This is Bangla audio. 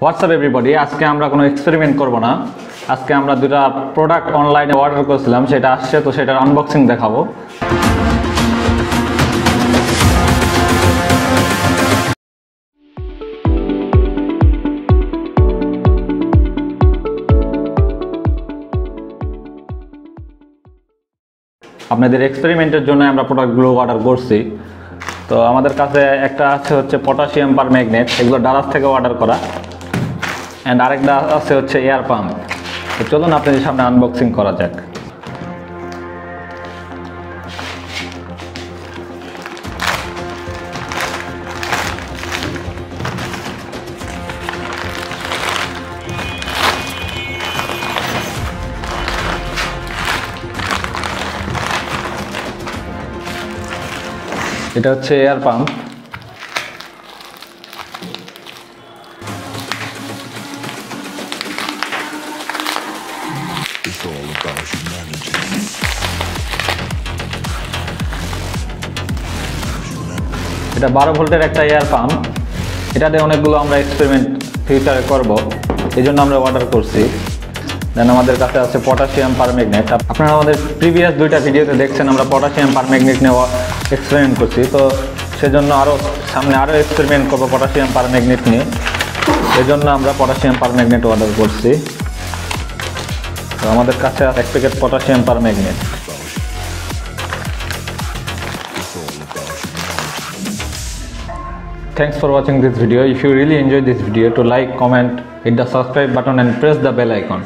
হোয়াটসঅ্যাপ এভরিবডি, আজকে আমরা কোনো এক্সপেরিমেন্ট করব না। আজকে আমরা দুটো প্রোডাক্ট অনলাইনে অর্ডার করেছিলাম, সেটা আসছে, তো সেটার আনবক্সিং দেখাবো। আপনাদের এক্সপেরিমেন্টের জন্য আমরা প্রোডাক্টগুলো অর্ডার করছি। তো আমাদের কাছে একটা আছে হচ্ছে পটাশিয়াম পারম্যাগনেট, এগুলো দারাজ থেকে অর্ডার করা, অ্যান্ড আরেকটা আছে হচ্ছে এয়ার পাম্প। তো চলুন আপনাদের সামনে আনবক্সিং করা যাক। এটা হচ্ছে এয়ার পাম্প। এটা 12 ভোল্টের একটা এয়ার পাম্প। এটাতে অনেকগুলো আমরা এক্সপেরিমেন্ট ফিউচারে করব, এই জন্য আমরা অর্ডার করছি। দেন আমাদের কাছে আছে পটাশিয়াম পারম্যাগনেট। আপনারা আমাদের প্রিভিয়াস দুইটা ভিডিওতে দেখছেন আমরা পটাশিয়াম পারম্যাগনেট নিয়ে এক্সপেরিমেন্ট করছি, তো সেজন্য সামনে আরও এক্সপেরিমেন্ট করবো পটাশিয়াম পারম্যাগনেট নিয়ে। এই জন্য আমরা পটাশিয়াম পারম্যাগনেট অর্ডার করছি। তো আমাদের কাছে আছে 1 packet potassium permanganate. Thanks for watching this video. If you really enjoyed this video, to like, comment, hit the subscribe button and press the bell icon.